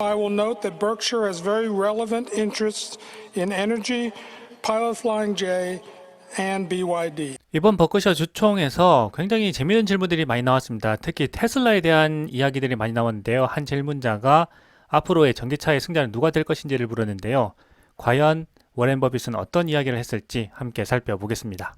I will note that Berkshire has very relevant interests in energy, Pilot Flying J, and BYD. 이번 버크셔 주총에서 굉장히 재미있는 질문들이 많이 나왔습니다. 특히 테슬라에 대한 이야기들이 많이 나왔는데요. 한 질문자가 앞으로의 전기차의 승자는 누가 될 것인지를 물었는데요. 과연 워렌 버핏은 어떤 이야기를 했을지 함께 살펴보겠습니다.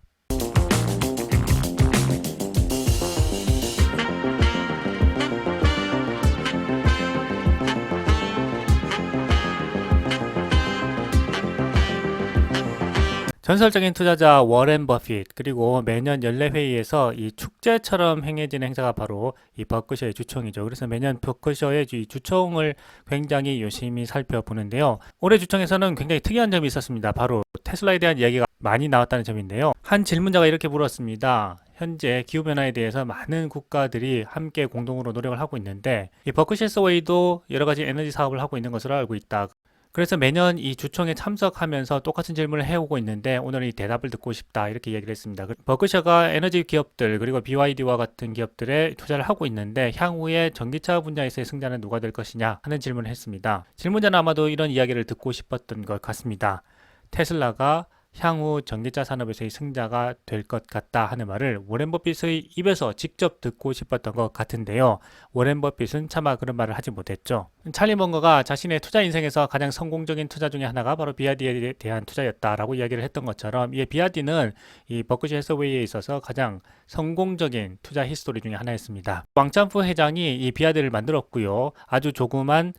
전설적인 투자자 워렌 버핏, 그리고 매년 연례회의에서 이 축제처럼 행해지는 행사가 바로 이 버크셔의 주총이죠. 그래서 매년 버크셔의 이 주총을 굉장히 유심히 살펴보는데요. 올해 주총에서는 굉장히 특이한 점이 있었습니다. 바로 테슬라에 대한 이야기가 많이 나왔다는 점인데요. 한 질문자가 이렇게 물었습니다. 현재 기후변화에 대해서 많은 국가들이 함께 공동으로 노력을 하고 있는데 이 버크셔 해서웨이도 여러 가지 에너지 사업을 하고 있는 것으로 알고 있다. 그래서 매년 이 주총에 참석하면서 똑같은 질문을 해오고 있는데 오늘은 이 대답을 듣고 싶다, 이렇게 얘기를 했습니다. 버크셔가 에너지 기업들 그리고 BYD와 같은 기업들에 투자를 하고 있는데 향후에 전기차 분야에서의 승자는 누가 될 것이냐 하는 질문을 했습니다. 질문자는 아마도 이런 이야기를 듣고 싶었던 것 같습니다. 테슬라가 향후 전기차 산업에서의 승자가 될 것 같다 하는 말을 워렌 버핏의 입에서 직접 듣고 싶었던 것 같은데요. 워렌 버핏은 차마 그런 말을 하지 못했죠. 찰리 먼거가 자신의 투자 인생에서 가장 성공적인 투자 중에 하나가 바로 BYD에 대한 투자였다라고 이야기를 했던 것처럼 이 BYD는 이 버크셔 해서웨이에 있어서 가장 성공적인 투자 히스토리 중에 하나였습니다. 왕찬프 회장이 이 BYD를 만들었고요. 아주 조그만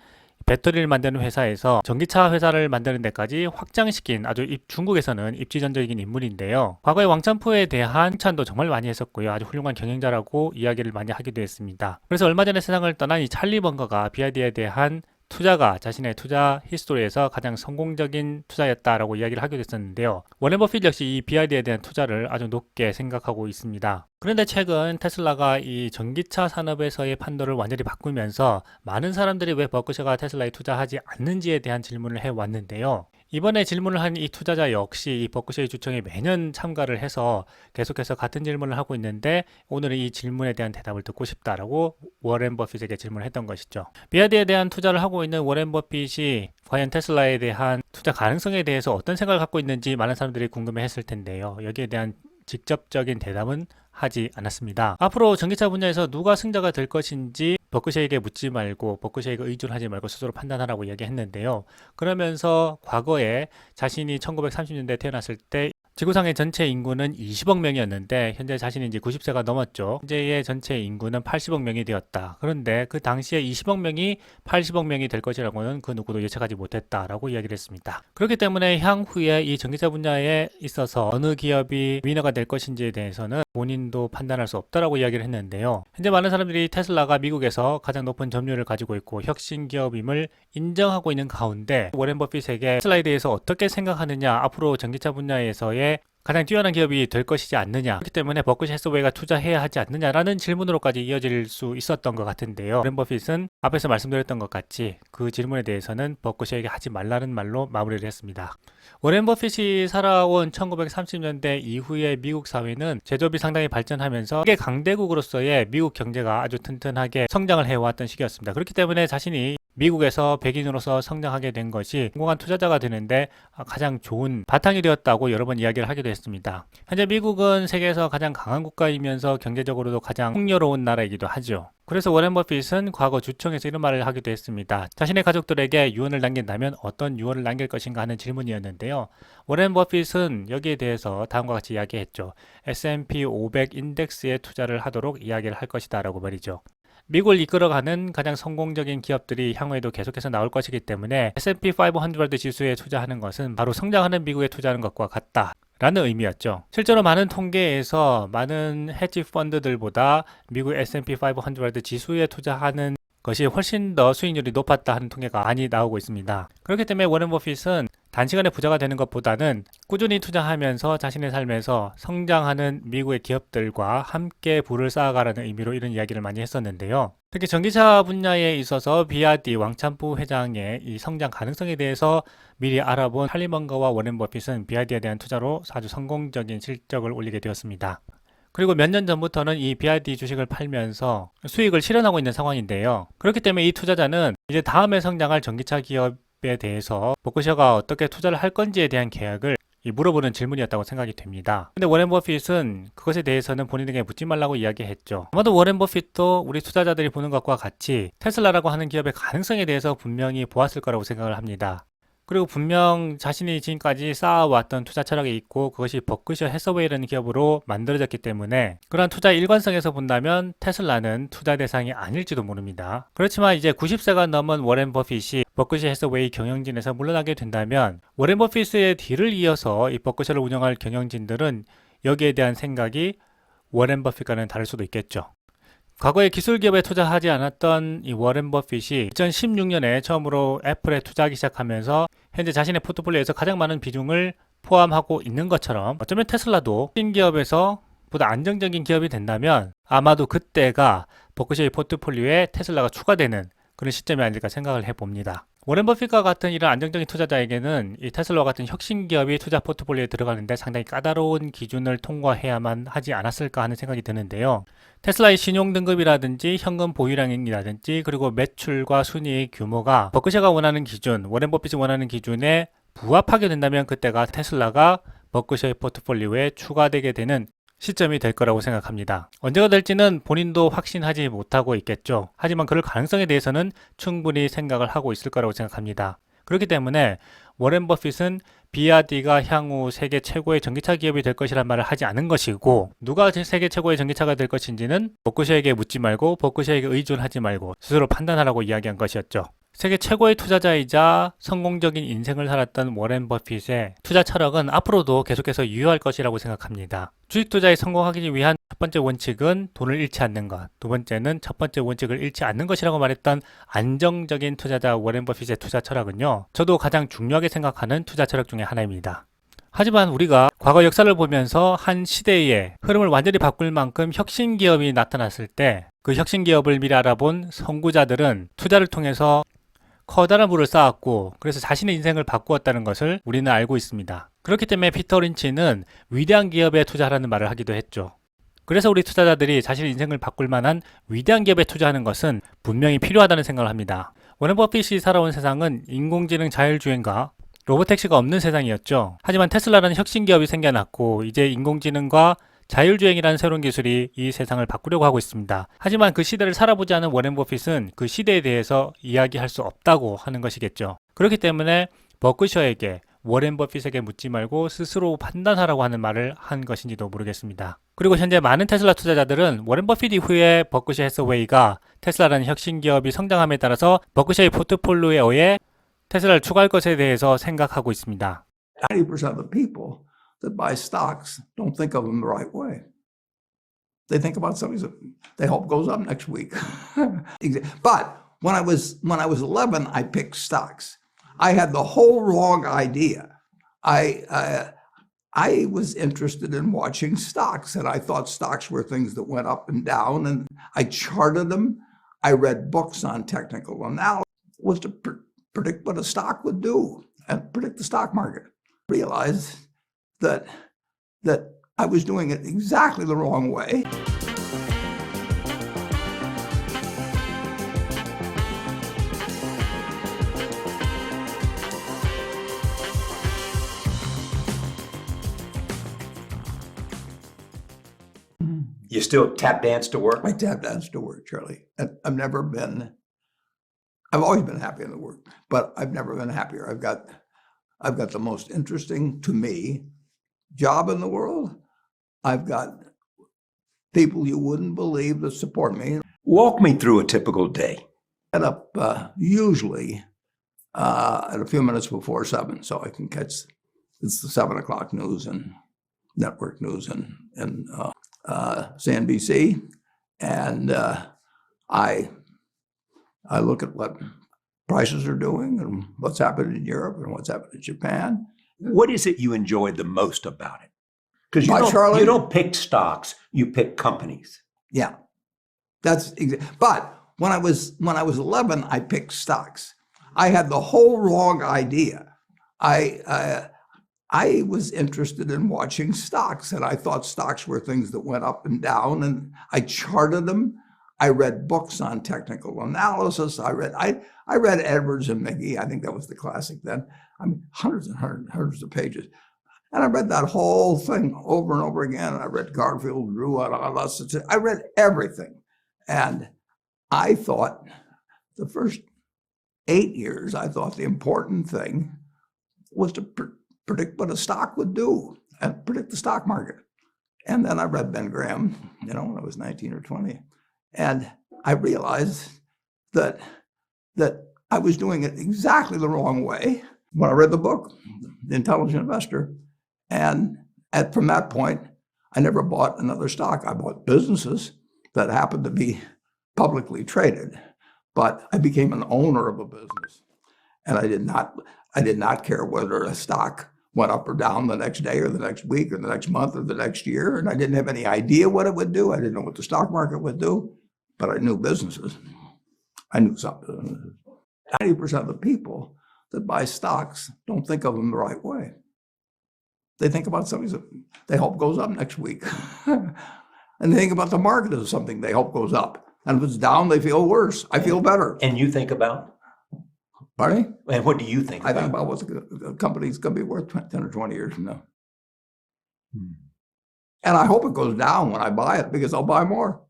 배터리를 만드는 회사에서 전기차 회사를 만드는 데까지 확장시킨 아주 중국에서는 입지전적인 인물인데요. 과거에 왕찬푸에 대한 칭찬도 정말 많이 했었고요. 아주 훌륭한 경영자라고 이야기를 많이 하기도 했습니다. 그래서 얼마 전에 세상을 떠난 이 찰리 먼거가 BYD에 대한 투자가 자신의 투자 히스토리에서 가장 성공적인 투자였다라고 이야기를 하기도 했었는데요. 워렌 버핏 역시 이 BYD에 대한 투자를 아주 높게 생각하고 있습니다. 그런데 최근 테슬라가 이 전기차 산업에서의 판도를 완전히 바꾸면서 많은 사람들이 왜 버크셔가 테슬라에 투자하지 않는지에 대한 질문을 해왔는데요. 이번에 질문을 한 이 투자자 역시 이 버크셔의 주총에 매년 참가를 해서 계속해서 같은 질문을 하고 있는데 오늘은 이 질문에 대한 대답을 듣고 싶다라고 워렌 버핏에게 질문을 했던 것이죠. BYD에 대한 투자를 하고 있는 워렌 버핏이 과연 테슬라에 대한 투자 가능성에 대해서 어떤 생각을 갖고 있는지 많은 사람들이 궁금해했을 텐데요. 여기에 대한 직접적인 대답은 하지 않았습니다. 앞으로 전기차 분야에서 누가 승자가 될 것인지 버크셔에게 묻지 말고 버크셔에게 의존하지 말고 스스로 판단하라고 이야기했는데요. 그러면서 과거에 자신이 1930년대에 태어났을 때 지구상의 전체 인구는 20억 명이었는데 현재 자신이 이제 90세가 넘었죠. 현재의 전체 인구는 80억 명이 되었다. 그런데 그 당시에 20억 명이 80억 명이 될 것이라고는 그 누구도 예측하지 못했다라고 이야기를 했습니다. 그렇기 때문에 향후에 이 전기차 분야에 있어서 어느 기업이 위너가 될 것인지에 대해서는 본인도 판단할 수 없다라고 이야기를 했는데요. 현재 많은 사람들이 테슬라가 미국에서 가장 높은 점유율을 가지고 있고 혁신 기업임을 인정하고 있는 가운데 워렌 버핏에게 테슬라에 대해서 어떻게 생각하느냐, 앞으로 전기차 분야에서의 가장 뛰어난 기업이 될 것이지 않느냐, 그렇기 때문에 버크셔 해서웨이가 투자해야 하지 않느냐라는 질문으로까지 이어질 수 있었던 것 같은데요. 워렌 버핏은 앞에서 말씀드렸던 것 같이 그 질문에 대해서는 버크셔에게 하지 말라는 말로 마무리를 했습니다. 워렌 버핏이 살아온 1930년대 이후의 미국 사회는 제조업이 상당히 발전하면서 세계 강대국으로서의 미국 경제가 아주 튼튼하게 성장을 해왔던 시기였습니다. 그렇기 때문에 자신이 미국에서 백인으로서 성장하게 된 것이 성공한 투자자가 되는데 가장 좋은 바탕이 되었다고 여러 번 이야기를 하기도 했습니다. 현재 미국은 세계에서 가장 강한 국가이면서 경제적으로도 가장 풍요로운 나라이기도 하죠. 그래서 워렌 버핏은 과거 주총에서 이런 말을 하기도 했습니다. 자신의 가족들에게 유언을 남긴다면 어떤 유언을 남길 것인가 하는 질문이었는데요. 워렌 버핏은 여기에 대해서 다음과 같이 이야기했죠. S&P 500 인덱스에 투자를 하도록 이야기를 할 것이다 라고 말이죠. 미국을 이끌어가는 가장 성공적인 기업들이 향후에도 계속해서 나올 것이기 때문에 S&P 500 지수에 투자하는 것은 바로 성장하는 미국에 투자하는 것과 같다 라는 의미였죠. 실제로 많은 통계에서 많은 헤지 펀드들보다 미국 S&P 500 지수에 투자하는 것이 훨씬 더 수익률이 높았다 하는 통계가 많이 나오고 있습니다. 그렇기 때문에 워렌 버핏은 단시간에 부자가 되는 것보다는 꾸준히 투자하면서 자신의 삶에서 성장하는 미국의 기업들과 함께 부를 쌓아가라는 의미로 이런 이야기를 많이 했었는데요. 특히 전기차 분야에 있어서 BYD 왕찬프 회장의 이 성장 가능성에 대해서 미리 알아본 찰리 먼거와 워렌 버핏은 BYD에 대한 투자로 아주 성공적인 실적을 올리게 되었습니다. 그리고 몇 년 전부터는 이 BRD 주식을 팔면서 수익을 실현하고 있는 상황인데요. 그렇기 때문에 이 투자자는 이제 다음에 성장할 전기차 기업에 대해서 버크셔가 어떻게 투자를 할 건지에 대한 계약을 물어보는 질문이었다고 생각이 됩니다. 근데 워렌 버핏은 그것에 대해서는 본인에게 묻지 말라고 이야기했죠. 아마도 워렌 버핏도 우리 투자자들이 보는 것과 같이 테슬라라고 하는 기업의 가능성에 대해서 분명히 보았을 거라고 생각을 합니다. 그리고 분명 자신이 지금까지 쌓아왔던 투자 철학이 있고 그것이 버크셔 해서웨이라는 기업으로 만들어졌기 때문에 그러한 투자 일관성에서 본다면 테슬라는 투자 대상이 아닐지도 모릅니다. 그렇지만 이제 90세가 넘은 워렌 버핏이 버크셔 해서웨이 경영진에서 물러나게 된다면 워렌 버핏의 뒤를 이어서 이 버크셔를 운영할 경영진들은 여기에 대한 생각이 워렌 버핏과는 다를 수도 있겠죠. 과거에 기술 기업에 투자하지 않았던 이 워렌 버핏이 2016년에 처음으로 애플에 투자하기 시작하면서 현재 자신의 포트폴리오에서 가장 많은 비중을 포함하고 있는 것처럼 어쩌면 테슬라도 신기업에서 보다 안정적인 기업이 된다면 아마도 그때가 버크셔의 포트폴리오에 테슬라가 추가되는 그런 시점이 아닐까 생각을 해봅니다. 워렌 버핏과 같은 이런 안정적인 투자자에게는 이 테슬라와 같은 혁신 기업이 투자 포트폴리오에 들어가는데 상당히 까다로운 기준을 통과해야만 하지 않았을까 하는 생각이 드는데요. 테슬라의 신용 등급이라든지 현금 보유량이라든지 그리고 매출과 순이익 규모가 버크셔가 원하는 기준, 워렌 버핏이 원하는 기준에 부합하게 된다면 그때가 테슬라가 버크셔의 포트폴리오에 추가되게 되는 시점이 될 거라고 생각합니다. 언제가 될지는 본인도 확신하지 못하고 있겠죠. 하지만 그럴 가능성에 대해서는 충분히 생각을 하고 있을 거라고 생각합니다. 그렇기 때문에 워렌 버핏은 BRD가 향후 세계 최고의 전기차 기업이 될 것이란 말을 하지 않은 것이고 누가 세계 최고의 전기차가 될 것인지는 버크셔에게 묻지 말고 버크셔에게 의존하지 말고 스스로 판단하라고 이야기한 것이었죠. 세계 최고의 투자자이자 성공적인 인생을 살았던 워렌 버핏의 투자 철학은 앞으로도 계속해서 유효할 것이라고 생각합니다. 주식 투자에 성공하기 위한 첫 번째 원칙은 돈을 잃지 않는 것, 두 번째는 첫 번째 원칙을 잃지 않는 것이라고 말했던 안정적인 투자자 워렌 버핏의 투자 철학은요, 저도 가장 중요하게 생각하는 투자 철학 중에 하나입니다. 하지만 우리가 과거 역사를 보면서 한 시대의 흐름을 완전히 바꿀 만큼 혁신 기업이 나타났을 때 그 혁신 기업을 미리 알아본 선구자들은 투자를 통해서 커다란 부를 쌓았고 그래서 자신의 인생을 바꾸었다는 것을 우리는 알고 있습니다. 그렇기 때문에 피터 린치는 위대한 기업에 투자하라는 말을 하기도 했죠. 그래서 우리 투자자들이 자신의 인생을 바꿀 만한 위대한 기업에 투자하는 것은 분명히 필요하다는 생각을 합니다. 워렌 버핏이 살아온 세상은 인공지능 자율주행과 로보택시가 없는 세상이었죠. 하지만 테슬라라는 혁신 기업이 생겨났고 이제 인공지능과 자율주행이라는 새로운 기술이 이 세상을 바꾸려고 하고 있습니다. 하지만 그 시대를 살아보지 않은 워렌 버핏은 그 시대에 대해서 이야기할 수 없다고 하는 것이겠죠. 그렇기 때문에 버크셔에게 워렌 버핏에게 묻지 말고 스스로 판단하라고 하는 말을 한 것인지도 모르겠습니다. 그리고 현재 많은 테슬라 투자자들은 워렌 버핏 이후에 버크셔 해서웨이가 테슬라라는 혁신 기업이 성장함에 따라서 버크셔의 포트폴리오에 테슬라를 추가할 것에 대해서 생각하고 있습니다. 90% of the people that buy stocks don't think of them the right way. They think about something that they hope goes up next week. But when I was 11, I picked stocks. I had the whole wrong idea. I was interested in watching stocks, and I thought stocks were things that went up and down, and I charted them. I read books on technical analysis. It was to predict what a stock would do and predict the stock market. Realized that I was doing it exactly the wrong way. You still tap dance to work? I tap dance to work, Charlie. And I've always been happy in the work, but I've never been happier. I've got the most interesting, to me, job in the world. I've got people you wouldn't believe that support me. Walk me through a typical day. Get up usually at a few minutes before 7, so I can catch it's the 7 o'clock news and network news and CNBC, and I look at what prices are doing and what's happening in Europe and what's happening in Japan. What is it you enjoy the most about it? Because Charlie? you don't pick stocks, you pick companies. Yeah, but when I was 11, I picked stocks. I had the whole wrong idea. I I was interested in watching stocks, and I thought stocks were things that went up and down, and I charted them. I read books on technical analysis. I read Edwards and McGee. I think that was the classic then. I mean, hundreds and hundreds of pages. And I read that whole thing over and over again. And I read Garfield, Drew, I read everything. And I thought the first 8 years, I thought the important thing was to predict what a stock would do and predict the stock market. And then I read Ben Graham, when I was 19 or 20. And I realized that I was doing it exactly the wrong way when I read the book, The Intelligent Investor. And from that point, I never bought another stock. I bought businesses that happened to be publicly traded, but I became an owner of a business. And I did not care whether a stock went up or down the next day or the next week or the next month or the next year. And I didn't have any idea what it would do. I didn't know what the stock market would do, but I knew businesses. I knew something. 90% of the people that buy stocks don't think of them the right way. They think about something that they hope goes up next week. And they think about the market as something they hope goes up. And if it's down, they feel worse. I feel better. And you think about? Pardon me? And what do you think I about? think about what the company's going to be worth 10 or 20 years from now. And I hope it goes down when I buy it because I'll buy more.